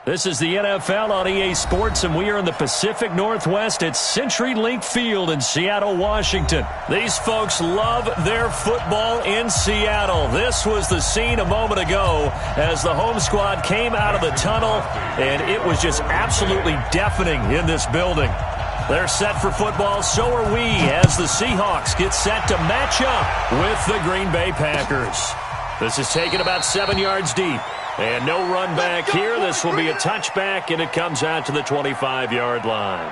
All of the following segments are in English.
This is the NFL on EA Sports, and we are in the Pacific Northwest at CenturyLink Field in Seattle, Washington. These folks love their football in Seattle. This was the scene a moment ago as the home squad came out of the tunnel, and it was just absolutely deafening in this building. They're set for football, so are we, as the Seahawks get set to match up with the Green Bay Packers. This is taken about 7 yards deep. And no run back here. This will be a touchback, and it comes out to the 25-yard line.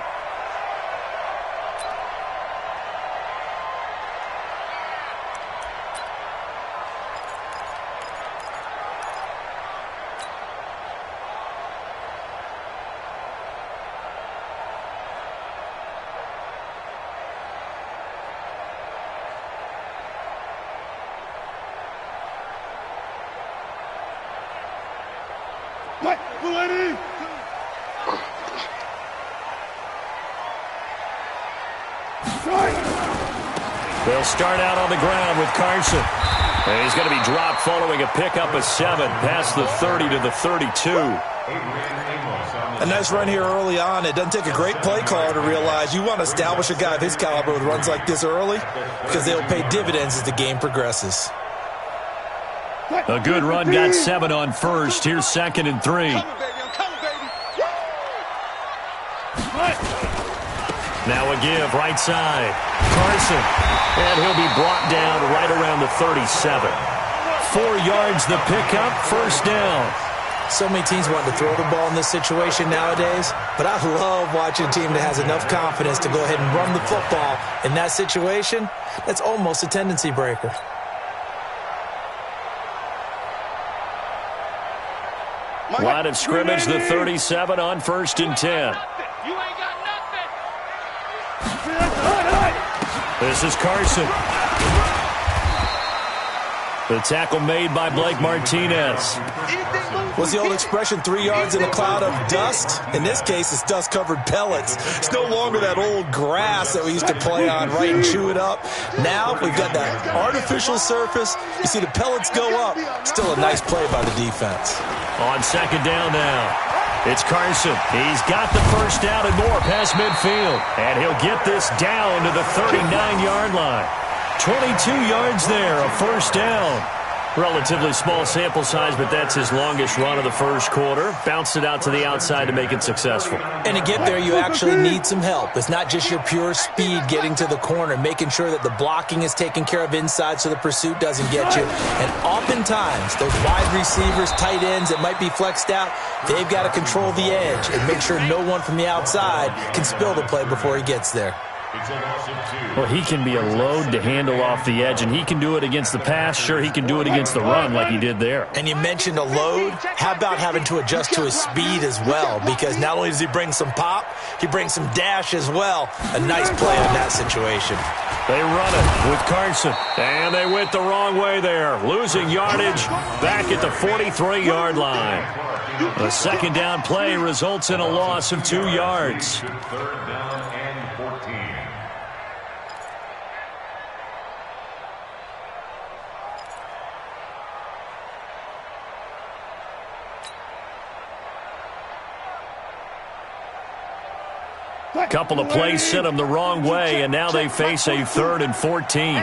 They'll start out on the ground with Carson. And he's going to be dropped following a pickup of 7 past the 30 to the 32. A nice run here early on. It doesn't take a great play caller to realize you want to establish a guy of his caliber with runs like this early because they'll pay dividends as the game progresses. A good run got 7 on first. Here's 2nd and 3. Now a give, right side. Carson. And he'll be brought down right around the 37. 4 yards the pickup, first down. So many teams want to throw the ball in this situation nowadays, but I love watching a team that has enough confidence to go ahead and run the football in that situation. That's almost a tendency breaker. Line of scrimmage, the 37 on 1st and 10. This is Carson. The tackle made by Blake Martinez. What's the old expression, 3 yards in a cloud of dust? In this case, it's dust-covered pellets. It's no longer that old grass that we used to play on, right, and chew it up. Now we've got that artificial surface. You see the pellets go up. Still a nice play by the defense. On 2nd down now. It's Carson. He's got the first down and more past midfield. And he'll get this down to the 39-yard line. 22 yards there, a first down. Relatively small sample size, but that's his longest run of the first quarter. Bounced it out to the outside to make it successful. And to get there, you actually need some help. It's not just your pure speed getting to the corner, making sure that the blocking is taken care of inside so the pursuit doesn't get you. And oftentimes, those wide receivers, tight ends that might be flexed out, they've got to control the edge and make sure no one from the outside can spill the play before he gets there. Well, he can be a load to handle off the edge, and he can do it against the pass. Sure, he can do it against the run like he did there. And you mentioned a load. How about having to adjust to his speed as well? Because not only does he bring some pop, he brings some dash as well. A nice play in that situation. They run it with Carson, and they went the wrong way there. Losing yardage back at the 43-yard line. The 2nd down play results in a loss of 2 yards. 3rd down and 14. Couple of plays sent them the wrong way, and now they face a 3rd and 14.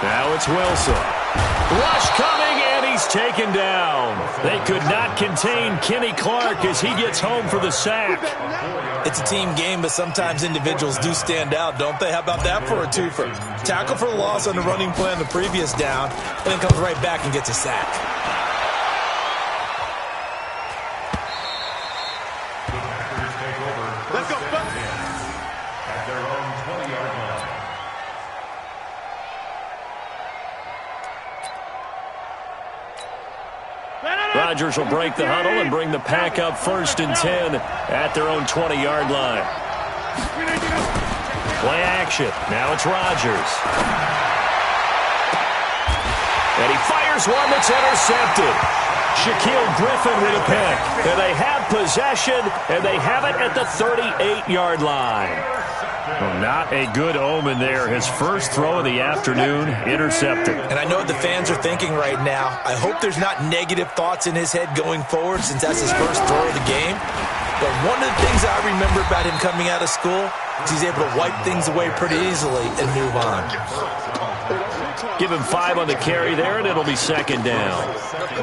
Now it's Wilson. Rush coming, and he's taken down. They could not contain Kenny Clark as he gets home for the sack. It's a team game, but sometimes individuals do stand out, don't they? How about that for a twofer? Tackle for the loss on the running play on the previous down, and then comes right back and gets a sack. Let's go. At their own 20-yard line. Rodgers will break the huddle and bring the pack up 1st and 10 at their own 20-yard line. Play action. Now it's Rodgers. And he fires one that's intercepted. Shaquille Griffin with a pick. And they have possession, and they have it at the 38-yard line. Well, not a good omen there. His first throw of the afternoon, intercepted. And I know what the fans are thinking right now. I hope there's not negative thoughts in his head going forward since that's his first throw of the game. But one of the things I remember about him coming out of school is he's able to wipe things away pretty easily and move on. Give him 5 on the carry there, and it'll be second down.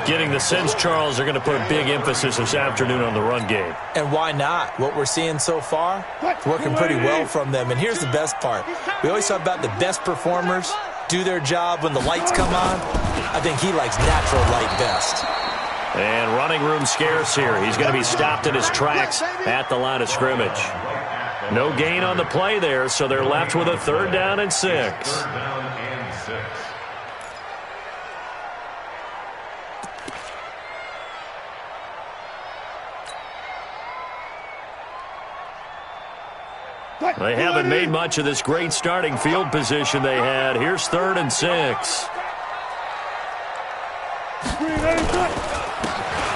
Getting the sense Charles are going to put a big emphasis this afternoon on the run game. And why not? What we're seeing so far, it's working pretty well from them. And here's the best part. We always talk about the best performers do their job when the lights come on. I think he likes natural light best. And running room scarce here. He's going to be stopped in his tracks at the line of scrimmage. No gain on the play there, so they're left with a 3rd down and 6. They haven't made much of this great starting field position they had. Here's 3rd and 6.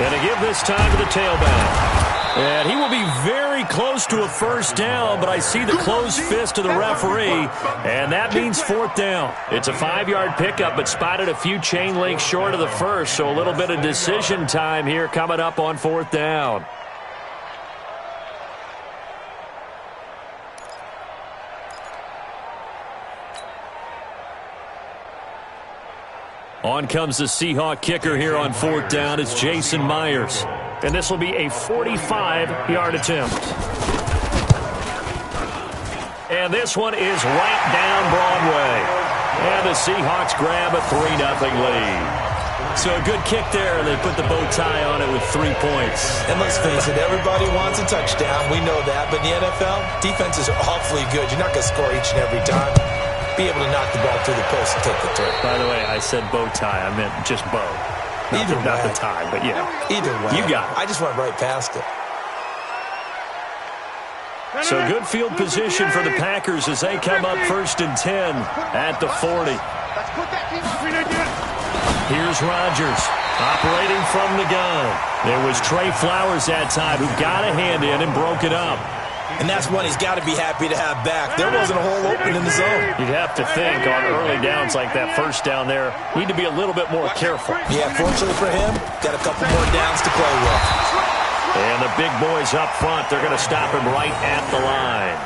And to give this time to the tailback. And he will be very close to a first down, but I see the closed fist of the referee, and that means 4th down. It's a 5-yard pickup, but spotted a few chain links short of the first, so a little bit of decision time here coming up on 4th down. On comes the Seahawk kicker here on 4th down. It's Jason Myers. And this will be a 45-yard attempt. And this one is right down Broadway. And the Seahawks grab a 3-0 lead. So a good kick there. They put the bow tie on it with 3 points. And let's face it, everybody wants a touchdown. We know that. But in the NFL, defenses are awfully good. You're not going to score each and every time. Be able to knock the ball through the post and take the throw. By the way, I said bow tie. I meant just bow. Not the tie, but yeah. Either way. You got it. I just went right past it. So good field position for the Packers as they come up 1st and 10 at the 40. Here's Rodgers operating from the gun. There was Trey Flowers that time who got a hand in and broke it up. And that's one he's got to be happy to have back. There wasn't a hole open in the zone. You'd have to think on early downs like that first down there, need to be a little bit more careful. Yeah, fortunately for him, got a couple more downs to play with. And the big boys up front, they're going to stop him right at the line.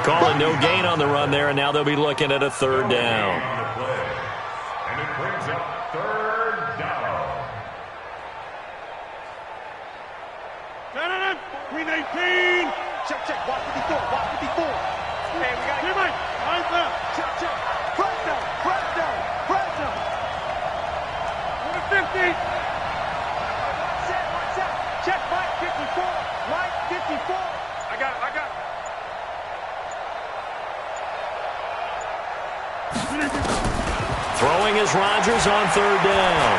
Calling no gain on the run there, and now they'll be looking at a 3rd down. And it brings up 3rd down. 319. Check, watch 54, watch 54. Hey, we got to get right. Eyes up. Check. Press down. 150. Set. Check, Mike 54. I got it. Throwing is Rodgers on 3rd down.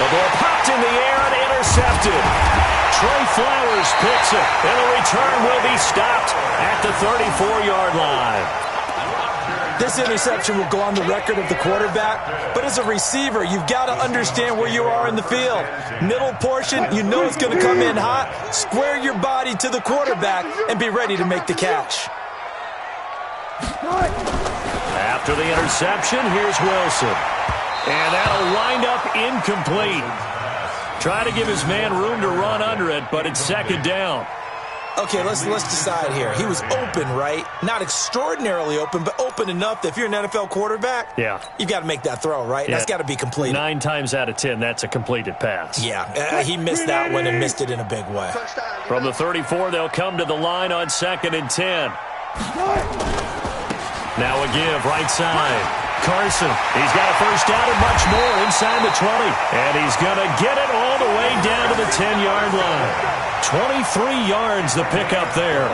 The ball popped in the air and intercepted. Trey Flowers picks it, and the return will be stopped at the 34-yard line. This interception will go on the record of the quarterback, but as a receiver, you've got to understand where you are in the field. Middle portion, you know it's going to come in hot. Square your body to the quarterback and be ready to make the catch. After the interception, here's Wilson. And that'll wind up incomplete. Try to give his man room to run under it, but it's 2nd down. Okay, let's decide here. He was open, right? Not extraordinarily open, but open enough that if you're an NFL quarterback, you've got to make that throw, right? Yeah. That's got to be completed. 9 times out of 10, that's a completed pass. Yeah, he missed that one and missed it in a big way. From the 34, they'll come to the line on 2nd and 10. Now a give, right side. Carson, he's got a first down and much more inside the 20. And he's going to get it all the way down to the 10-yard line. 23 yards the pickup there.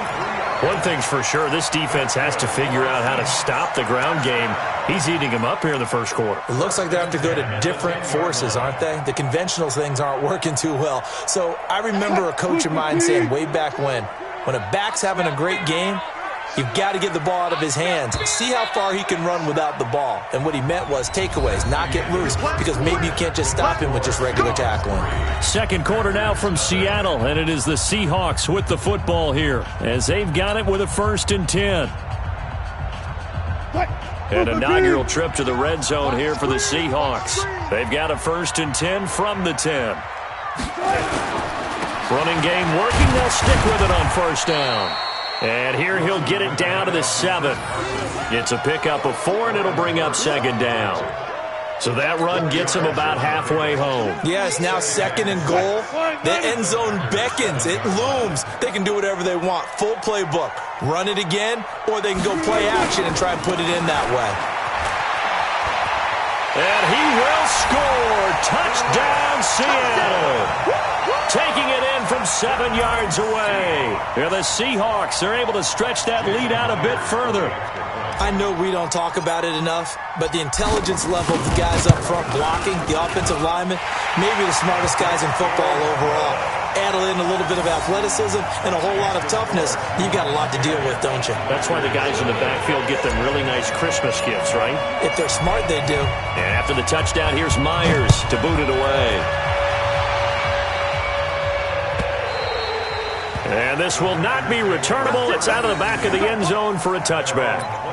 One thing's for sure, this defense has to figure out how to stop the ground game. He's eating him up here in the first quarter. It looks like they have to go to different forces, aren't they? The conventional things aren't working too well. So I remember a coach of mine saying way back when a back's having a great game, You've got to get the ball out of his hands. See how far he can run without the ball. And what he meant was takeaways, knock it loose, because maybe you can't just stop him with just regular tackling. Second quarter now from Seattle, and it is the Seahawks with the football here as they've got it with a 1st and 10. An inaugural trip to the red zone here for the Seahawks. They've got a 1st and 10 from the 10. Running game working. They'll stick with it on 1st down. And here he'll get it down to the 7. It's a pickup of 4, and it'll bring up 2nd down. So that run gets him about halfway home. Yeah, it's now 2nd and goal. The end zone beckons. It looms. They can do whatever they want. Full playbook. Run it again, or they can go play action and try and put it in that way. And he will score. Touchdown, Seattle. Taking it in from 7 yards away. Here the Seahawks are able to stretch that lead out a bit further. I know we don't talk about it enough, but the intelligence level of the guys up front blocking, the offensive linemen, maybe the smartest guys in football overall. Add in a little bit of athleticism and a whole lot of toughness, you've got a lot to deal with, don't you? That's why the guys in the backfield get them really nice Christmas gifts, right? If they're smart, they do. And after the touchdown, here's Myers to boot it away. And this will not be returnable. It's out of the back of the end zone for a touchback.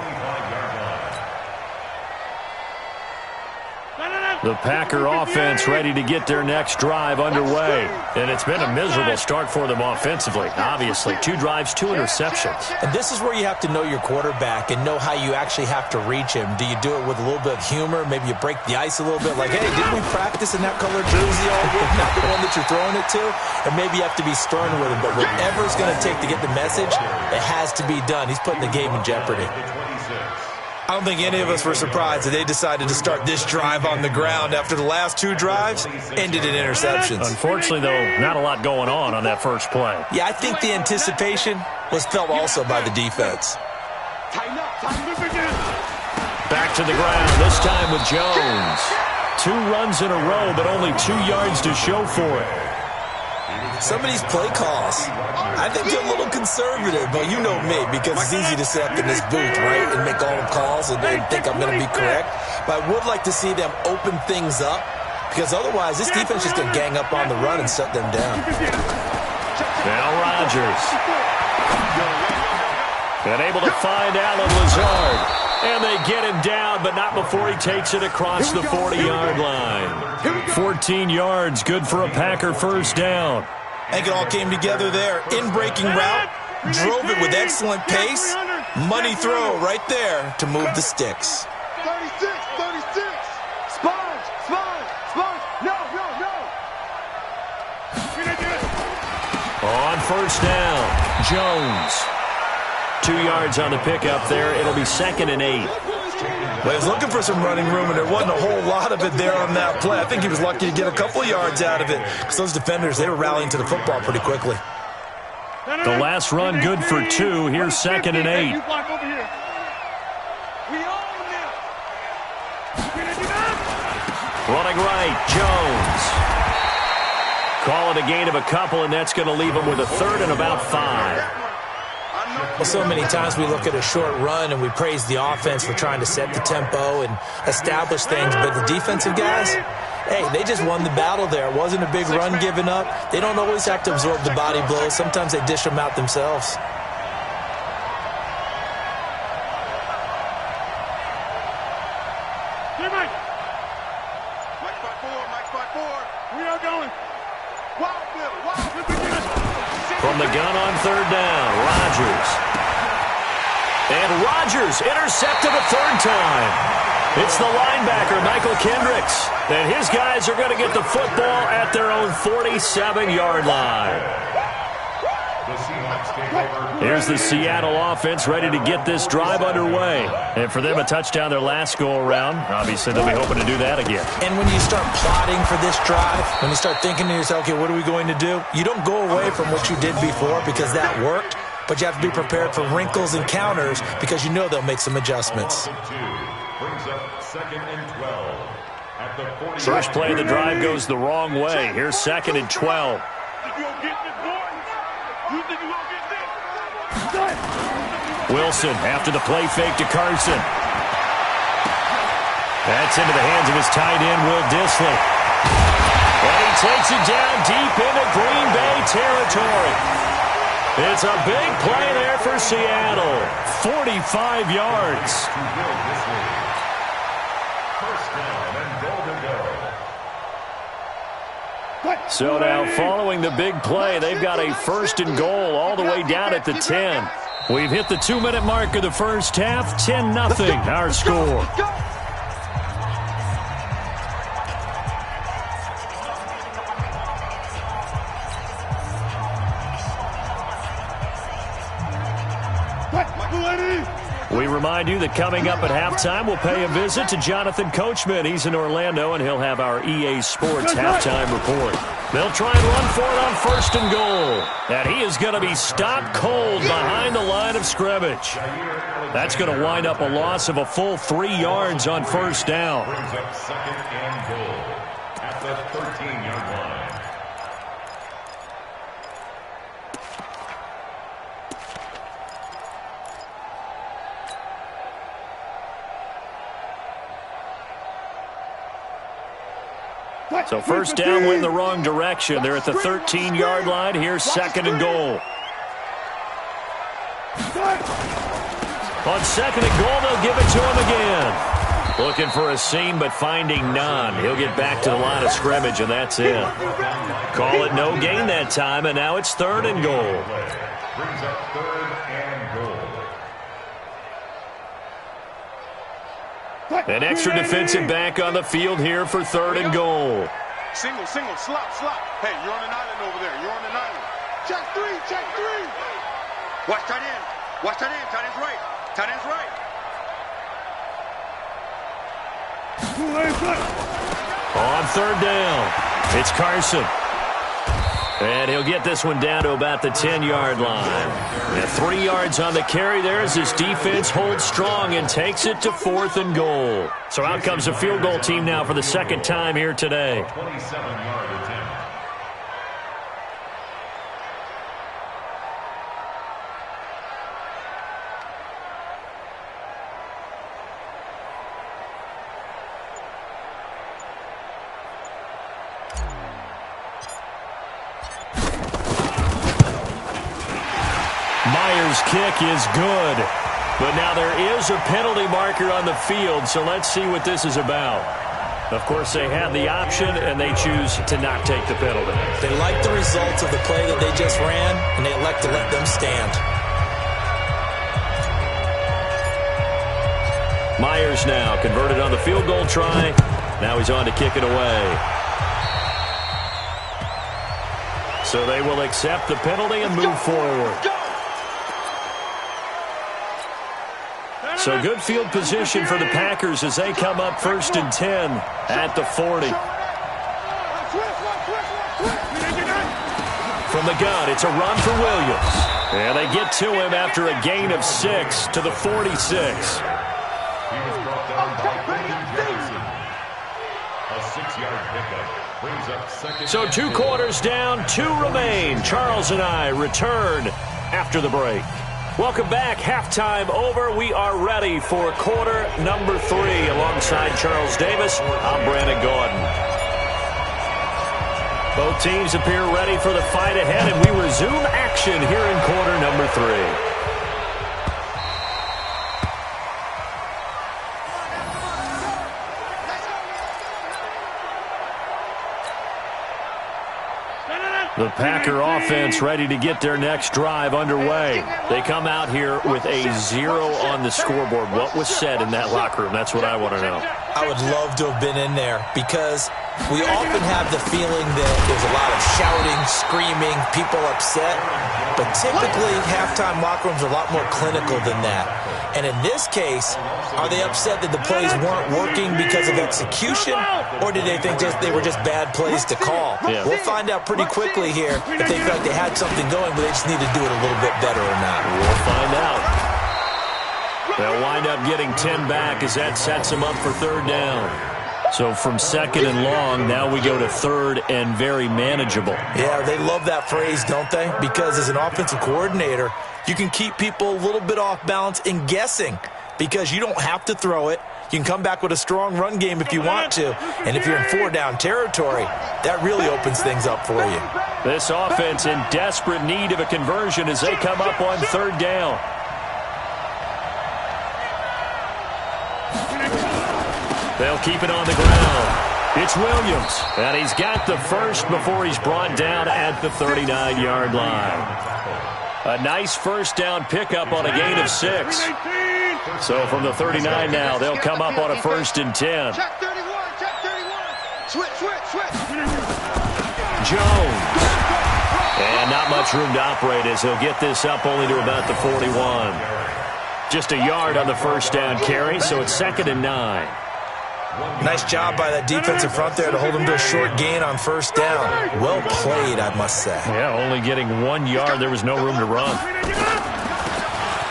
The Packer offense ready to get their next drive underway. And it's been a miserable start for them offensively, obviously. 2 drives, 2 interceptions. And this is where you have to know your quarterback and know how you actually have to reach him. Do you do it with a little bit of humor? Maybe you break the ice a little bit, like, hey, didn't we practice in that colored jersey all week, not the one that you're throwing it to? Or maybe you have to be stern with him. But whatever it's going to take to get the message, it has to be done. He's putting the game in jeopardy. I don't think any of us were surprised that they decided to start this drive on the ground after the last 2 drives ended in interceptions. Unfortunately, though, not a lot going on that first play. Yeah, I think the anticipation was felt also by the defense. Back to the ground, this time with Jones. 2 runs in a row, but only 2 yards to show for it. Some of these play calls, I think they're a little conservative, but you know me, because it's easy to sit up in this booth, right, and make all the calls and think I'm going to be correct. But I would like to see them open things up, because otherwise this defense is going to gang up on the run and shut them down. Now Rodgers. And able to find Alan Lazard. And they get him down, but not before he takes it across the 40-yard line. 14 yards, good for a Packer 1st down. I think it all came together there. In-breaking route, drove it with excellent pace. Money throw right there to move the sticks. 36. Sponge. No. On 1st down, Jones. 2 yards on the pickup there. It'll be 2nd and 8. Well, he was looking for some running room, and there wasn't a whole lot of it there on that play. I think he was lucky to get a couple of yards out of it, because those defenders, they were rallying to the football pretty quickly. The last run good for 2. Here's 2nd and 8. Running right, Jones. Call it a gain of a couple, and that's going to leave him with a 3rd and about 5. Well, so many times we look at a short run and we praise the offense for trying to set the tempo and establish things, but the defensive guys, hey, they just won the battle there. It wasn't a big run given up. They don't always have to absorb the body blows. Sometimes they dish them out themselves. From the gun on 3rd down, Rodgers. And Rodgers intercepted a 3rd time. It's the linebacker, Michael Kendricks. And his guys are going to get the football at their own 47-yard line. Here's the Seattle offense ready to get this drive underway. And for them, a touchdown their last go-around. Obviously, they'll be hoping to do that again. And when you start plotting for this drive, when you start thinking to yourself, okay, what are we going to do? You don't go away from what you did before because that worked, but you have to be prepared for wrinkles and counters because you know they'll make some adjustments. First play of the drive goes the wrong way. Here's 2nd and 12. Wilson after the play fake to Carson. That's into the hands of his tight end, Will Dissly. And he takes it down deep into Green Bay territory. It's a big play there for Seattle. 45 yards. First down and goal to go. So now following the big play, they've got a first and goal all the way down at the 10. We've hit the 2-minute mark of the first half. 10-0 our score. We remind you that coming up at halftime, we'll pay a visit to Jonathan Coachman. He's in Orlando, and he'll have our EA Sports halftime report. They'll try and run for it on first and goal. And he is going to be stopped cold behind the line of scrimmage. That's going to wind up a loss of a full 3 yards on first down. Brings up second and goal at the 13-yard line. So first down went in the wrong direction. They're at the 13-yard line. Here's second and goal. On second and goal, they'll give it to him again. Looking for a seam, but finding none. He'll get back to the line of scrimmage, and that's it. Call it no gain that time, and now it's third and goal. Brings up third and goal. An extra defensive back on the field here for third and goal. Single, slop. Hey, you're on an island over there. You're on an island. Check three. Watch tight end. Tight end's right. On third down, it's Carson. And he'll get this one down to about the 10-yard line. And 3 yards on the carry there as his defense holds strong and takes it to fourth and goal. So out comes a field goal team now for the second time here today. 27-yard attempt. Kick is good. But now there is a penalty marker on the field, so let's see what this is about. Of course, they have the option, and they choose to not take the penalty. They like the results of the play that they just ran, and they elect to let them stand. Myers now converted on the field goal try. Now he's on to kick it away. So they will accept the penalty and move forward. So good field position for the Packers as they come up first and 10 at the 40. From the gun, it's a run for Williams. And they get to him after a gain of 6 to the 46. He was brought down by Quentin Johnson. A 6-yard pickup brings up second. So 2 quarters down, 2 remain. Charles and I return after the break. Welcome back. Halftime over. We are ready for quarter number 3. Alongside Charles Davis, I'm Brandon Gordon. Both teams appear ready for the fight ahead, and we resume action here in quarter number 3. The Packer offense ready to get their next drive underway. They come out here with a 0 on the scoreboard. What was said in that locker room? That's what I want to know. I would love to have been in there because we often have the feeling that there's a lot of shouting, screaming, people upset. But typically, halftime locker rooms are a lot more clinical than that. And in this case, are they upset that the plays weren't working because of execution? Or did they think they were just bad plays to call? Yeah. We'll find out pretty quickly here if they feel like they had something going, but they just need to do it a little bit better or not. We'll find out. They'll wind up getting 10 back as that sets them up for third down. So from second and long, now we go to third and very manageable. Yeah, they love that phrase, don't they? Because as an offensive coordinator, you can keep people a little bit off balance and guessing because you don't have to throw it. You can come back with a strong run game if you want to. And if you're in 4-down territory, that really opens things up for you. This offense in desperate need of a conversion as they come up on third down. They'll keep it on the ground. It's Williams, and he's got the first before he's brought down at the 39-yard line. A nice first down pickup on a gain of 6. So from the 39 now, they'll come up on a 1st and 10. Check 31, check 31. Switch. Jones. And not much room to operate as he'll get this up only to about the 41. Just a yard on the first down carry, so it's 2nd and 9. Nice job by that defensive front there to hold him to a short gain on first down. Well played, I must say. Yeah, only getting 1 yard. There was no room to run.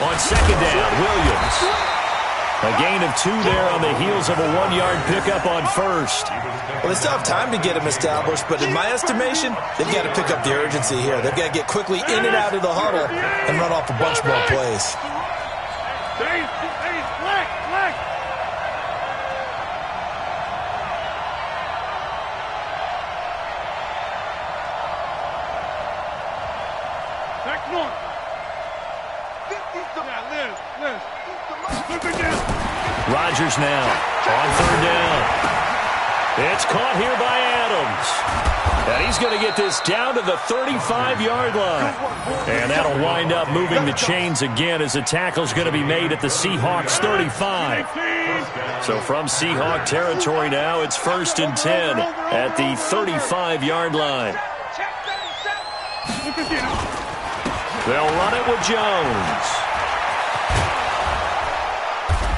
On second down, Williams. A gain of 2 there on the heels of a 1-yard pickup on first. Well, they still have time to get him established, but in my estimation, they've got to pick up the urgency here. They've got to get quickly in and out of the huddle and run off a bunch more plays. Rodgers now on third down. It's caught here by Adams. And he's going to get this down to the 35-yard line. And that'll wind up moving the chains again as the tackle's going to be made at the Seahawks 35. So from Seahawk territory now, it's 1st and 10 at the 35-yard line. They'll run it with Jones.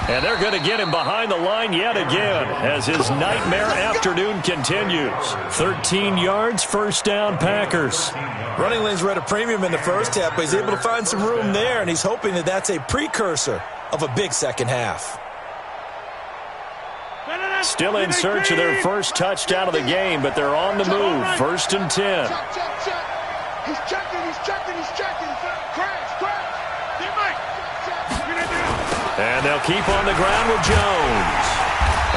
And they're going to get him behind the line yet again as his nightmare afternoon continues. 13 yards, first down, Packers. Running lanes were at a premium in the first half, but he's able to find some room there, and he's hoping that that's a precursor of a big second half. Still in search of their first touchdown of the game, but they're on the move. 1st and 10. He's checking. Crash. And they'll keep on the ground with Jones.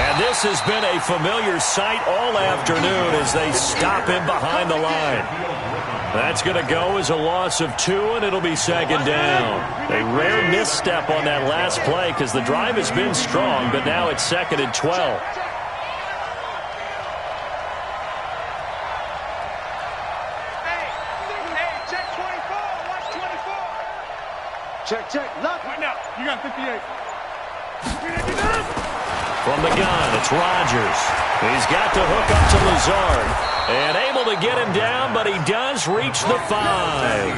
And this has been a familiar sight all afternoon as they stop him behind the line. That's going to go as a loss of 2, and it'll be 2nd down. A rare misstep on that last play because the drive has been strong, but now it's 2nd and 12. Check. Look. Right now. You got 58. From the gun, it's Rodgers. He's got to hook up to Lazard. And able to get him down, but he does reach the 5.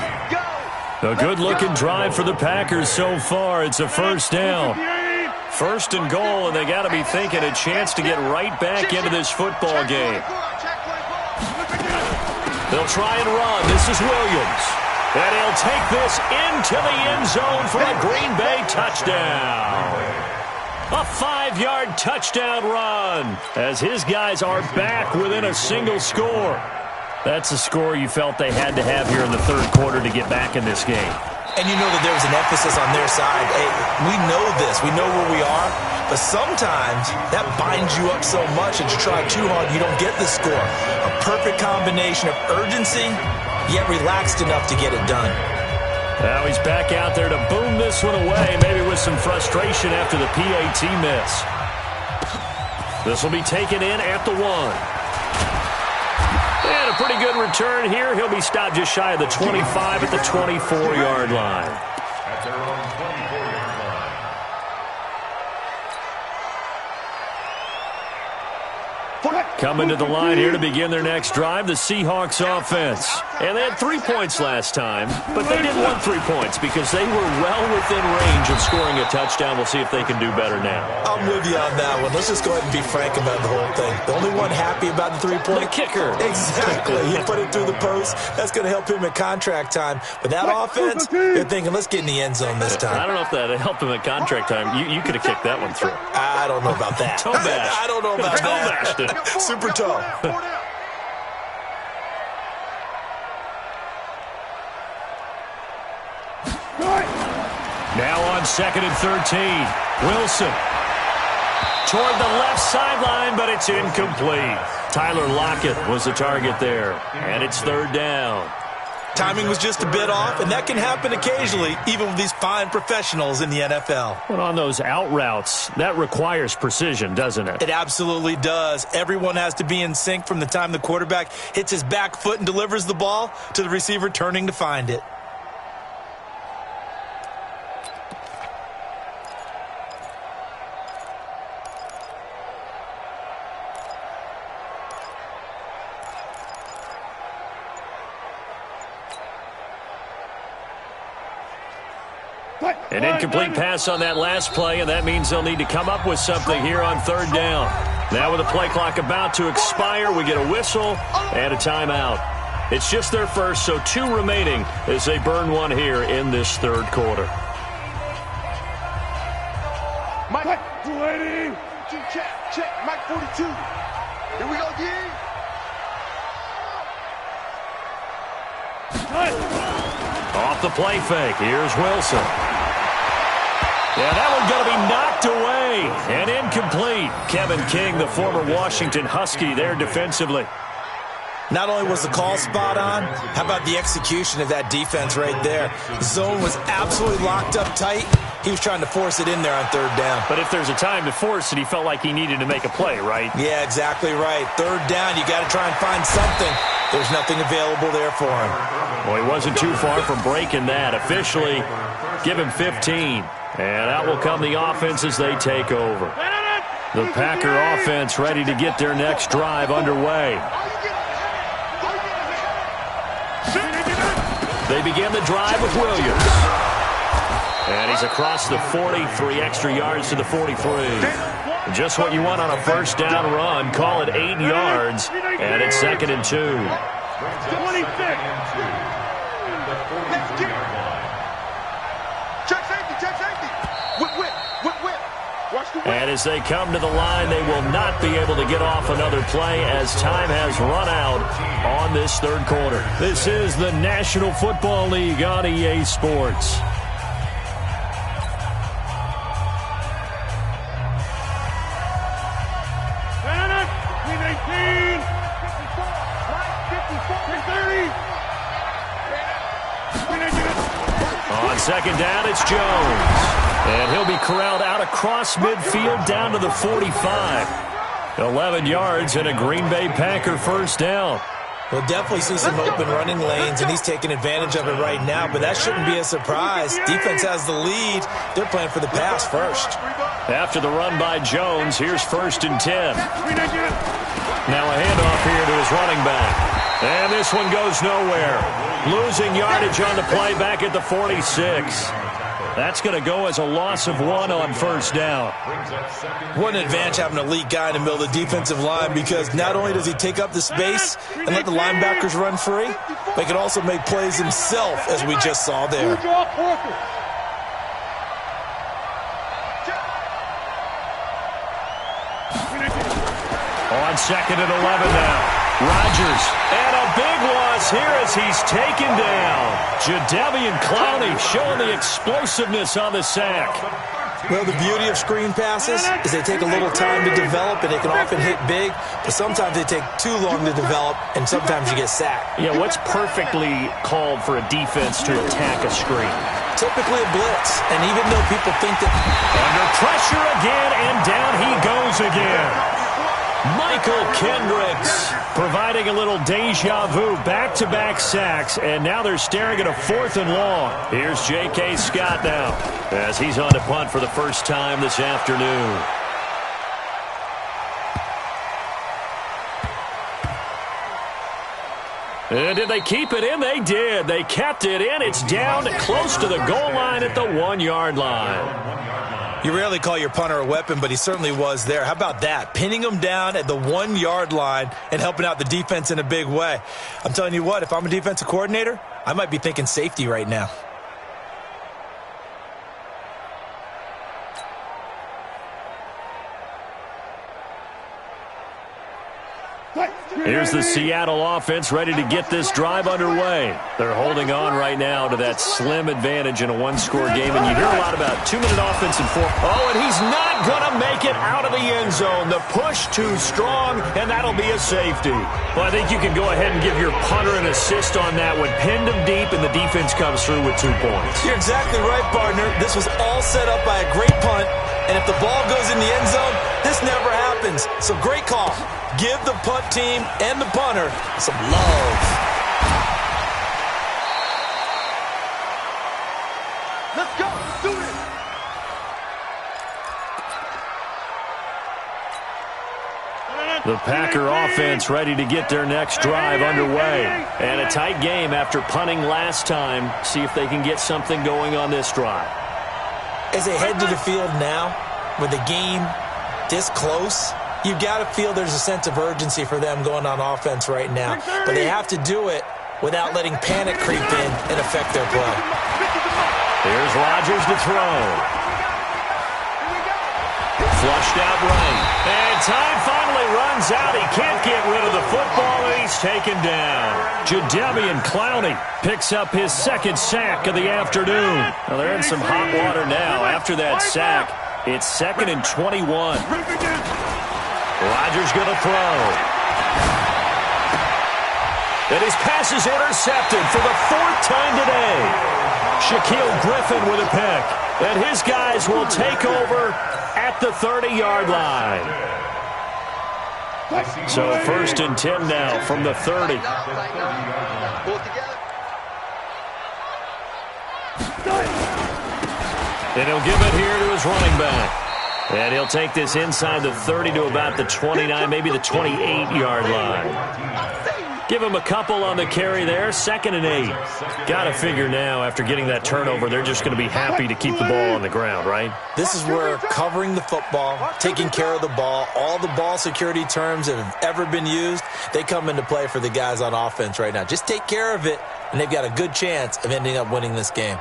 A good-looking drive for the Packers so far. It's a first down. 1st and goal, and they got to be thinking a chance to get right back into this football game. They'll try and run. This is Williams. And he'll take this into the end zone for a Green Bay touchdown. A 5-yard touchdown run as his guys are back within a single score. That's a score you felt they had to have here in the third quarter to get back in this game. And you know that there was an emphasis on their side. Hey, we know this. We know where we are. But sometimes that binds you up so much that you try too hard, you don't get the score. A perfect combination of urgency, yet relaxed enough to get it done. Now he's back out there to boom this one away, maybe with some frustration after the PAT miss. This will be taken in at the 1. And a pretty good return here. He'll be stopped just shy of the 25 at the 24-yard line. At their own 24-yard line. Coming to the line here to begin their next drive, the Seahawks offense. And they had 3 points last time, but they didn't want 3 points because they were well within range of scoring a touchdown. We'll see if they can do better now. I'm with you on that one. Let's just go ahead and be frank about the whole thing. The only one happy about the 3-point. The kicker. Exactly. He put it through the post. That's going to help him at contract time. But that offense, they're thinking, let's get in the end zone this time. I don't know if that helped him at contract time. You could have kicked that one through. I don't know about that. Toe bash. I don't know about Toe that. bashed it. Super toe. Now on 2nd and 13. Wilson toward the left sideline, but it's incomplete. Tyler Lockett was the target there, and it's 3rd down. Timing was just a bit off, and that can happen occasionally, even with these fine professionals in the NFL. But on those out routes, that requires precision, doesn't it? It absolutely does. Everyone has to be in sync from the time the quarterback hits his back foot and delivers the ball to the receiver turning to find it. An incomplete pass on that last play, and that means they'll need to come up with something here on 3rd down. Now with the play clock about to expire, we get a whistle and a timeout. It's just their first, so 2 remaining as they burn one here in this 3rd quarter. Mike, 280. Check. Mike 42. Here we go, again. Off the play fake, here's Wilson. Yeah, that one's going to be knocked away and incomplete. Kevin King, the former Washington Husky, there defensively. Not only was the call spot on, how about the execution of that defense right there? The zone was absolutely locked up tight. He was trying to force it in there on 3rd down. But if there's a time to force it, he felt like he needed to make a play, right? Yeah, exactly right. 3rd down, you got to try and find something. There's nothing available there for him. Well, he wasn't too far from breaking that. Officially, give him 15. And out will come the offense as they take over. The Packer offense ready to get their next drive underway. They begin the drive with Williams. And he's across the 40, 3 extra yards to the 43. Just what you want on a 1st down run. Call it 8 yards, and it's 2nd and 2. 26. Check safety. Whip. And as they come to the line, they will not be able to get off another play as time has run out on this 3rd quarter. This is the National Football League on EA Sports. On 2nd down, it's Jones. And he'll be corralled out across midfield down to the 45. 11 yards and a Green Bay Packer 1st down. We'll definitely see some open running lanes, and he's taking advantage of it right now, but that shouldn't be a surprise. Defense has the lead. They're playing for the pass first. After the run by Jones, here's 1st and 10. Now a handoff here to his running back. And this one goes nowhere. Losing yardage on the play back at the 46. That's going to go as a loss of 1 on 1st down. What an advantage having an elite guy in the middle of the defensive line, because not only does he take up the space and let the linebackers run free, but he can also make plays himself, as we just saw there. On 2nd and 11 now. Rodgers, and a big loss here as he's taken down. Jadeveon Clowney showing the explosiveness on the sack. Well, the beauty of screen passes is they take a little time to develop, and they can often hit big, but sometimes they take too long to develop, and sometimes you get sacked. Yeah, what's perfectly called for a defense to attack a screen? Typically a blitz, and even though people think that... Under pressure again, and down he goes again. Michael Kendricks providing a little deja vu, back-to-back sacks, and now they're staring at a 4th and long. Here's J.K. Scott now as he's on to punt for the first time this afternoon. And did they keep it in? They did. They kept it in. It's down close to the goal line at the 1-yard line. You rarely call your punter a weapon, but he certainly was there. How about that? Pinning him down at the 1-yard line and helping out the defense in a big way. I'm telling you what, if I'm a defensive coordinator, I might be thinking safety right now. Here's the Seattle offense ready to get this drive underway. They're holding on right now to that slim advantage in a one-score game, and you hear a lot about 2-minute offensive form. Oh, and he's not going to make it out of the end zone. The push too strong, and that'll be a safety. Well, I think you can go ahead and give your punter an assist on that one. Pinned him deep, and the defense comes through with 2 points. You're exactly right, partner. This was all set up by a great punt, and if the ball goes in the end zone, this never happens. So great call. Give the punt team and the punter some love. Let's go. Let's do it. The Packer offense ready to get their next drive underway. And a tight game after punting last time. See if they can get something going on this drive. As they head to the field now, with the game this close, you've got to feel there's a sense of urgency for them going on offense right now. But they have to do it without letting panic creep in and affect their play. Here's Rodgers to throw. Flushed out right. And time finally runs out. He can't get rid of the football, and he's taken down. Jadeveon Clowney picks up his second sack of the afternoon. Well, they're in some hot water now. After that sack, it's 2nd and 21. Rodgers going to throw. And his pass is intercepted for the 4th time today. Shaquille Griffin with a pick. And his guys will take over at the 30-yard line. So 1st and 10 now from the 30. And he'll give it here to his running back. And he'll take this inside the 30 to about the 29, maybe the 28-yard line. Give him a couple on the carry there. 2nd and 8. Got to figure now, after getting that turnover, they're just going to be happy to keep the ball on the ground, right? This is where covering the football, taking care of the ball, all the ball security terms that have ever been used, they come into play for the guys on offense right now. Just take care of it, and they've got a good chance of ending up winning this game.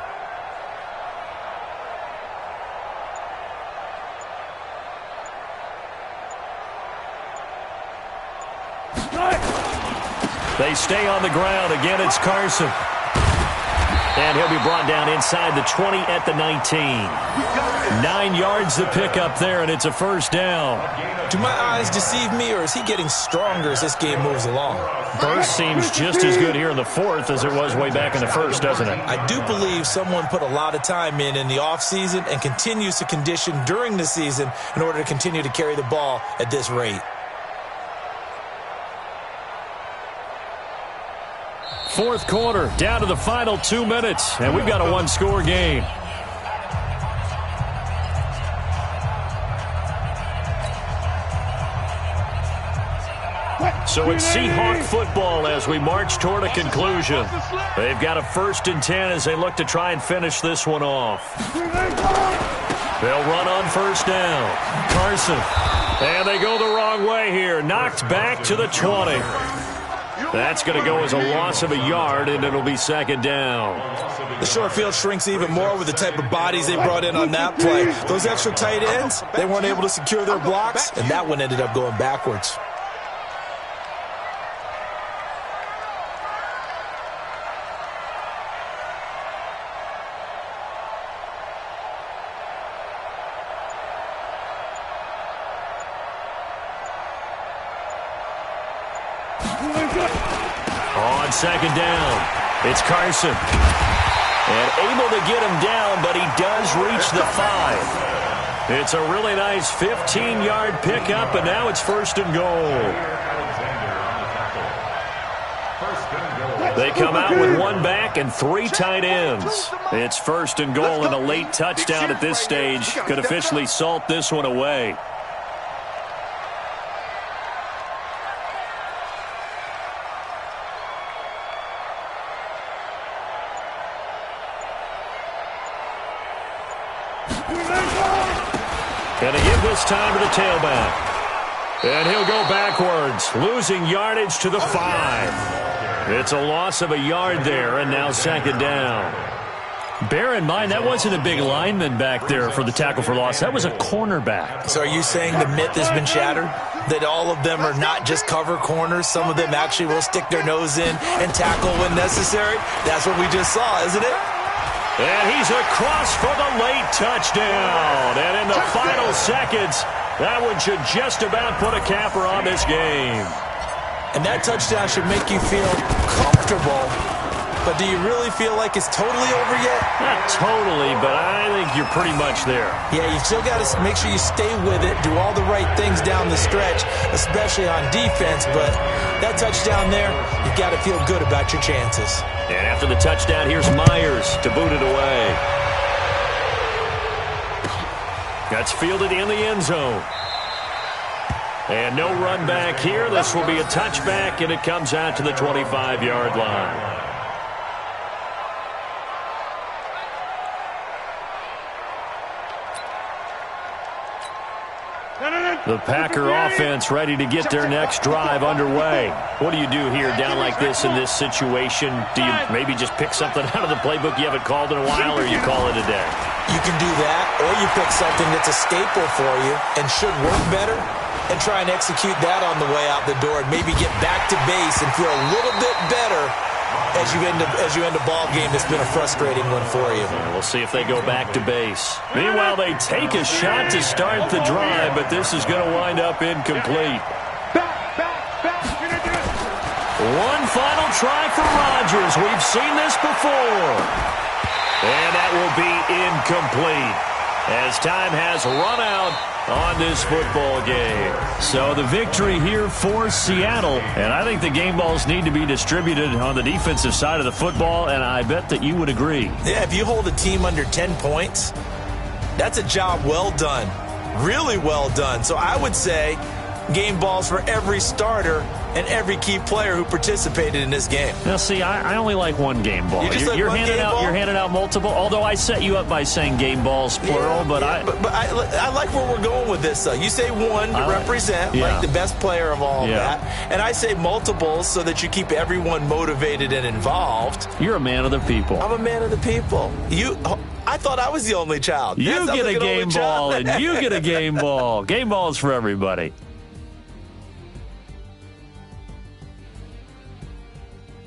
They stay on the ground. Again, it's Carson. And he'll be brought down inside the 20 at the 19. 9 yards to pick up there, and it's a 1st down. Do my eyes deceive me, or is he getting stronger as this game moves along? Burst seems just as good here in the 4th as it was way back in the 1st, doesn't it? I do believe someone put a lot of time in the offseason and continues to condition during the season in order to continue to carry the ball at this rate. 4th quarter, down to the final 2 minutes, and we've got a 1-score game. So it's Seahawk football as we march toward a conclusion. They've got a 1st and 10 as they look to try and finish this one off. They'll run on 1st down. Carson. And they go the wrong way here. Knocked back to the 20. That's going to go as a loss of a yard, and it'll be 2nd down. The short field shrinks even more with the type of bodies they brought in on that play. Those extra tight ends, they weren't able to secure their blocks, and that one ended up going backwards. On 2nd down, it's Carson. And able to get him down, but he does reach the 5. It's a really nice 15-yard pickup, and now it's 1st and goal. They come out with 1 back and 3 tight ends. It's 1st and goal, and a late touchdown at this stage could officially salt this one away. Going to give this time to the tailback. And he'll go backwards, losing yardage to the 5. It's a loss of a yard there, and now second down. Bear in mind, that wasn't a big lineman back there for the tackle for loss. That was a cornerback. So are you saying the myth has been shattered? That all of them are not just cover corners? Some of them actually will stick their nose in and tackle when necessary? That's what we just saw, isn't it? And he's across for the late touchdown. And in the final seconds, that one should just about put a capper on this game. And that touchdown should make you feel comfortable. But do you really feel like it's totally over yet? Not totally, but I think you're pretty much there. Yeah, you still got to make sure you stay with it, do all the right things down the stretch, especially on defense. But that touchdown there, you got to feel good about your chances. And after the touchdown, here's Myers to boot it away. That's fielded in the end zone. And no run back here. This will be a touchback, and it comes out to the 25-yard line. The Packer offense ready to get their next drive underway. What do you do here down like this in this situation? Do you maybe just pick something out of the playbook you haven't called in a while, or you call it a day? You can do that, or you pick something that's a staple for you and should work better and try and execute that on the way out the door and maybe get back to base and feel a little bit better as you end a ball game that's been a frustrating one for you. We'll see if they go back to base. Meanwhile, they take a shot to start the drive, but this is going to wind up incomplete. One final try for Rodgers. We've seen this before. And that will be incomplete as time has run out on this football game. So the victory here for Seattle. And I think the game balls need to be distributed on the defensive side of the football, and I bet that you would agree. Yeah, if you hold a team under 10 points, that's a job well done. Really well done. So I would say game balls for every starter and every key player who participated in this game. Now, see, I only like one game ball. You're handing out multiple, although I set you up by saying game balls, plural. But I like where we're going with this, though. You say one to represent, like the best player of all that. And I say multiples so that you keep everyone motivated and involved. You're a man of the people. I'm a man of the people. I thought I was the only child. You get a game ball, and you get a game ball. Game balls for everybody.